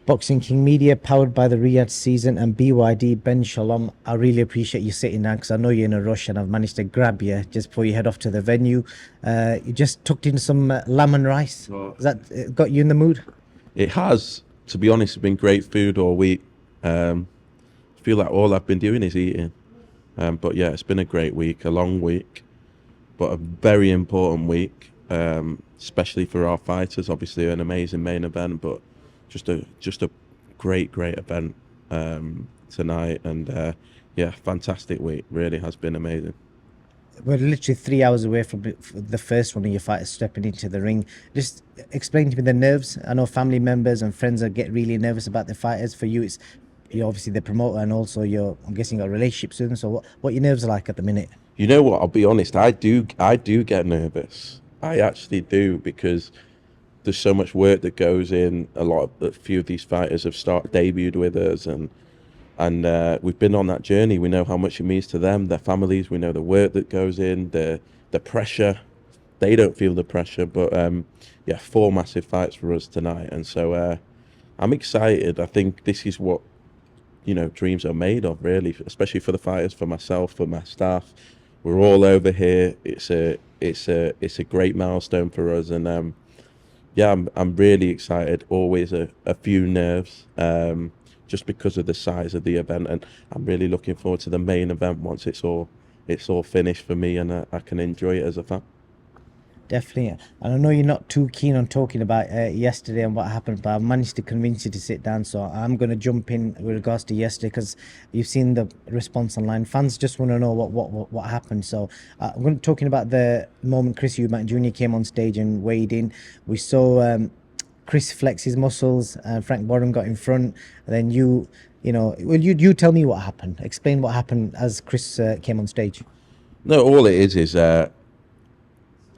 Boxing King Media, powered by the Riyadh season, and BYD. Ben Shalom, I really appreciate you sitting down because I know you're in a rush and I've managed to grab you just before you head off to the venue. You just tucked in some lamb and rice. Oh, Has that got you in the mood? it has, to be honest, it's been great food all week. I feel like all I've been doing is eating. But yeah, it's been a great week, a long week, but a very important week, especially for our fighters. Obviously, an amazing main event, but just a great event tonight. And yeah, fantastic week. Really has been amazing. We're literally 3 hours away from the first one of your fighters stepping into the ring. Just explain to me the nerves. I know family members and friends get really nervous about the fighters. For you, it's you're obviously the promoter and also I'm guessing, got relationships with them. So what your nerves are like at the minute? You know what? I'll be honest. I do get nervous. I actually do, because there's so much work that goes in. A few of these fighters have debuted with us, and we've been on that journey. We know how much it means to them, their families. We know the work that goes in, the pressure. They don't feel the pressure, but yeah, 4 massive fights for us tonight, and so I'm excited. I think this is what dreams are made of, really, especially for the fighters, for myself, for my staff. We're all over here. It's a great milestone for us, and yeah, I'm really excited. Always a few nerves, just because of the size of the event, and I'm really looking forward to the main event once it's all finished for me, and I can enjoy it as a fan. Definitely. And I know you're not too keen on talking about yesterday and what happened, but I've managed to convince you to sit down. So I'm going to jump in with regards to yesterday because you've seen the response online. Fans just want to know what happened. So I'm going to talking about the moment Chris Eubank Jr. came on stage and weighed in. We saw Chris flex his muscles, and Frank Warren got in front. And then you tell me what happened. Explain what happened as Chris came on stage. No, all it is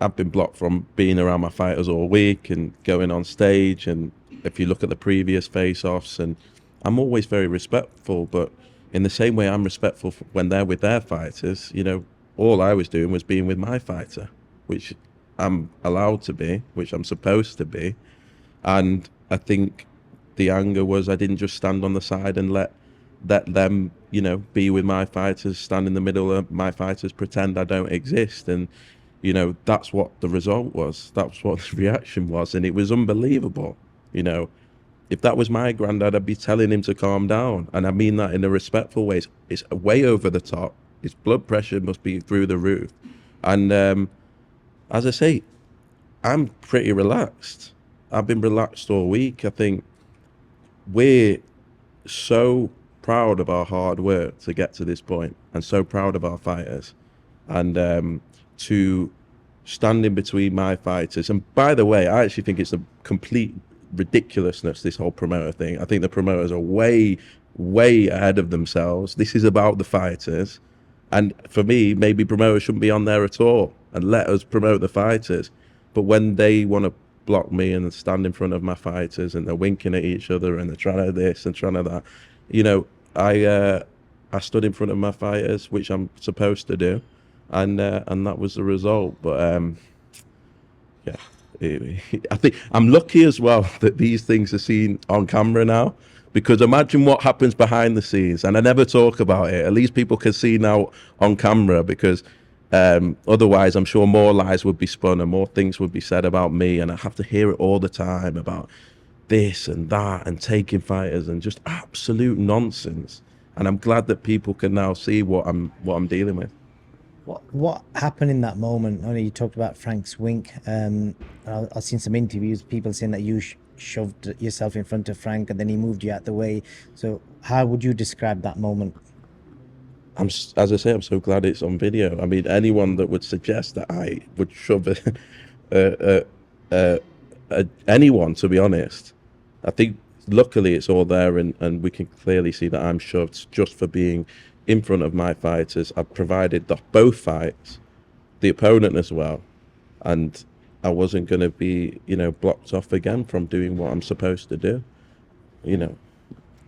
I've been blocked from being around my fighters all week and going on stage. And if you look at the previous face-offs, and I'm always very respectful, but in the same way I'm respectful when they're with their fighters, all I was doing was being with my fighter, which I'm allowed to be, which I'm supposed to be. And I think the anger was I didn't just stand on the side and let them, be with my fighters, stand in the middle of my fighters, pretend I don't exist. And that's what the result was. That's what the reaction was, and it was unbelievable. If that was my granddad, I'd be telling him to calm down, and I mean that in a respectful way. It's way over the top. His blood pressure must be through the roof, and as I say, I'm pretty relaxed. I've been relaxed all week. I think we're so proud of our hard work to get to this point, and so proud of our fighters, and to stand in between my fighters. And by the way, I actually think it's a complete ridiculousness, this whole promoter thing. I think the promoters are way ahead of themselves. This is about the fighters, and for me, maybe promoters shouldn't be on there at all, and let us promote the fighters. But when they want to block me and stand in front of my fighters, and they're winking at each other, and they're trying to this and trying to that, I stood in front of my fighters, which I'm supposed to do, and that was the result. But yeah, I think I'm lucky as well that these things are seen on camera now, because imagine what happens behind the scenes, and I never talk about it. At least people can see now on camera, because otherwise I'm sure more lies would be spun and more things would be said about me, and I have to hear it all the time about this and that and taking fighters and just absolute nonsense. And I'm glad that people can now see what I'm dealing with. What happened in that moment? I know you talked about Frank's wink. I've seen some interviews, people saying that you shoved yourself in front of Frank and then he moved you out the way. So how would you describe that moment? As I say, I'm so glad it's on video. I mean, anyone that would suggest that I would shove anyone, to be honest, I think luckily it's all there, and we can clearly see that I'm shoved just for being in front of my fighters. I've provided both fights, the opponent as well, and I wasn't going to be, blocked off again from doing what I'm supposed to do,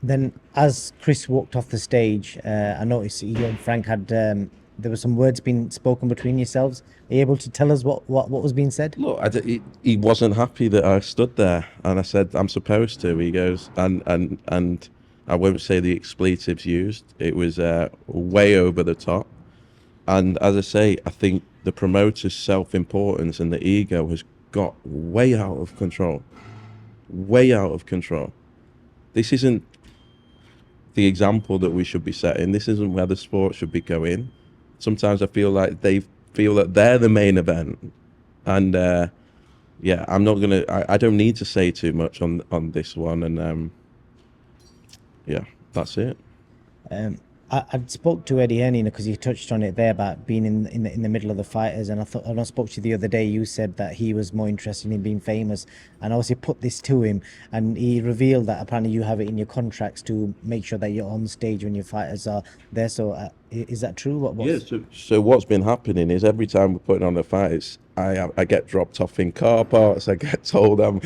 Then as Chris walked off the stage, I noticed you and Frank had there were some words being spoken between yourselves. Are you able to tell us what was being said? Look, he wasn't happy that I stood there, and I said I'm supposed to. He goes, and I won't say the expletives used. It was way over the top. And as I say, I think the promoter's self-importance and the ego has got way out of control. Way out of control. This isn't the example that we should be setting. This isn't where the sport should be going. Sometimes I feel like they feel that they're the main event. And yeah, I'm not gonna. I don't need to say too much on this one. And yeah, that's it. I spoke to Eddie Hearn, because you touched on it there about being in the middle of the fighters, and I spoke to you the other day. You said that he was more interested in being famous, and I obviously put this to him, and he revealed that apparently you have it in your contracts to make sure that you're on stage when your fighters are there. So is that true? Yeah. So what's been happening is every time we're putting on a fight, I get dropped off in car parks. I get told I'm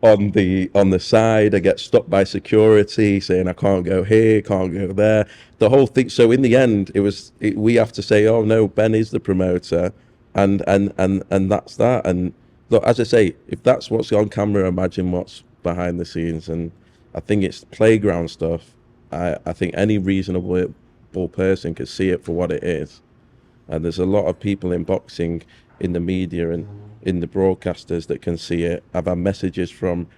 on the side. I get stopped by security saying I can't go here, can't go there. The whole thing. So in the end, we have to say, oh no, Ben is the promoter, and that's that. And look, as I say, if that's what's on camera, imagine what's behind the scenes. And I think it's playground stuff. I think any reasonable person can see it for what it is. And there's a lot of people in boxing, in the media and in the broadcasters that can see it. I've had messages from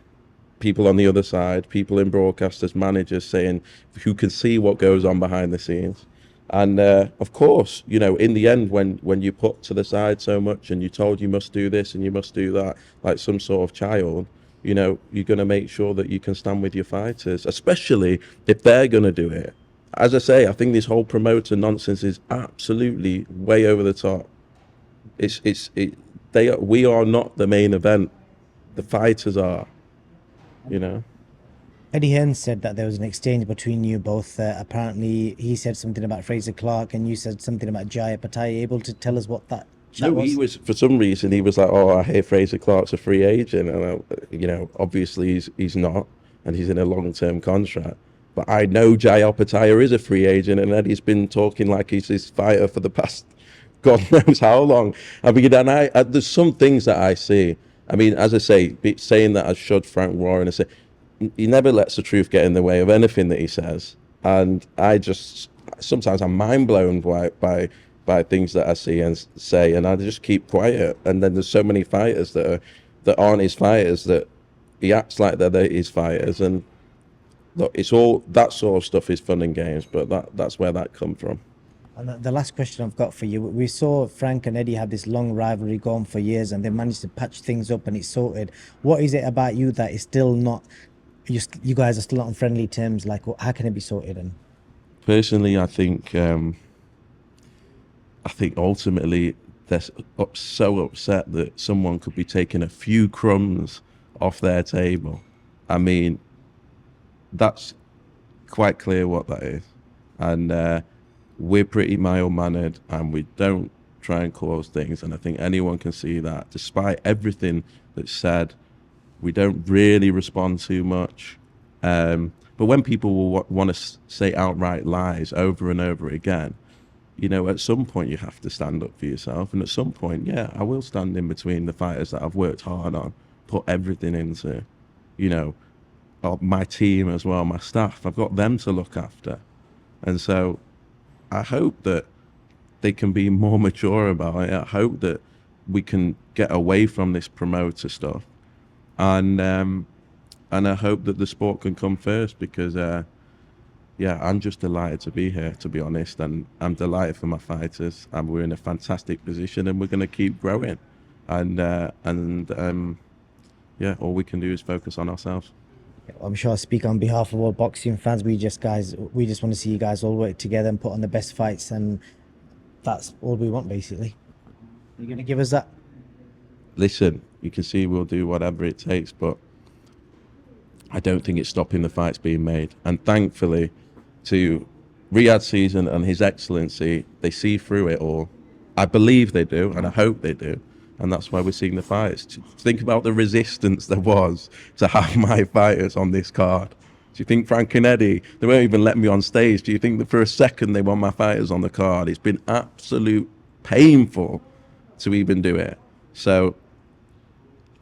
people on the other side, people in broadcasters, managers saying who can see what goes on behind the scenes. And of course, you know, in the end, when you put to the side so much and you're told you must do this and you must do that, like some sort of child, you know, you're going to make sure that you can stand with your fighters, especially if they're going to do it. As I say, I think this whole promoter nonsense is absolutely way over the top. We are not the main event. The fighters are, you know. Eddie Hearn said that there was an exchange between you both. Apparently, he said something about Fraser Clark, and you said something about Jaya Patai. Are you able to tell us what that chat No, was? he was, for some reason, he was like, "Oh, I hear Fraser Clark's a free agent," and you know, obviously he's not, and he's in a long-term contract. But I know Jai Opataya is a free agent, and Eddie's been talking like he's his fighter for the past God knows how long. I mean, and there's some things that I see. I mean, as I say, saying that I should Frank Warren, I say he never lets the truth get in the way of anything that he says, and I just sometimes I'm mind blown by things that I see and say, and I just keep quiet. And then there's so many fighters that aren't his fighters that he acts like they're his fighters, and look, it's all that sort of stuff is fun and games, but that's where that come from. And the last question I've got for you, we saw Frank and Eddie have this long rivalry going for years, and they managed to patch things up and it's sorted. What is it about you that is still not, you guys are still not on friendly terms? Like, how can it be sorted? And personally, I think ultimately they're so upset that someone could be taking a few crumbs off their table. I mean, that's quite clear what that is. And we're pretty mild-mannered and we don't try and cause things. And I think anyone can see that. Despite everything that's said, we don't really respond too much. But when people will want to say outright lies over and over again, you know, at some point you have to stand up for yourself. And at some point, yeah, I will stand in between the fighters that I've worked hard on, put everything into, you know, my team as well, my staff. I've got them to look after. And so I hope that they can be more mature about it. I hope that we can get away from this promoter stuff. And I hope that the sport can come first because, yeah, I'm just delighted to be here, to be honest. And I'm delighted for my fighters. And we're in a fantastic position and we're going to keep growing. And yeah, all we can do is focus on ourselves. I'm sure I speak on behalf of all boxing fans. We just want to see you guys all work together and put on the best fights, and that's all we want, basically. Are you going to give us that? Listen, you can see we'll do whatever it takes, but I don't think it's stopping the fights being made. And thankfully, to Riyadh Season and His Excellency, they see through it all. I believe they do, and I hope they do. And that's why we're seeing the fights. Think about the resistance there was to have my fighters on this card. you think Frank and Eddie, they won't even let me on stage? Do you think that for a second they want my fighters on the card? It's been absolute painful to even do it. So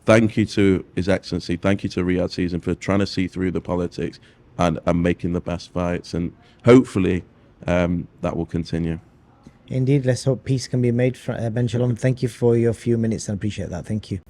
thank you to His Excellency, thank you to Riyadh Season for trying to see through the politics and making the best fights. And hopefully that will continue. Indeed, let's hope peace can be made. Ben Shalom, thank you for your few minutes and appreciate that. Thank you.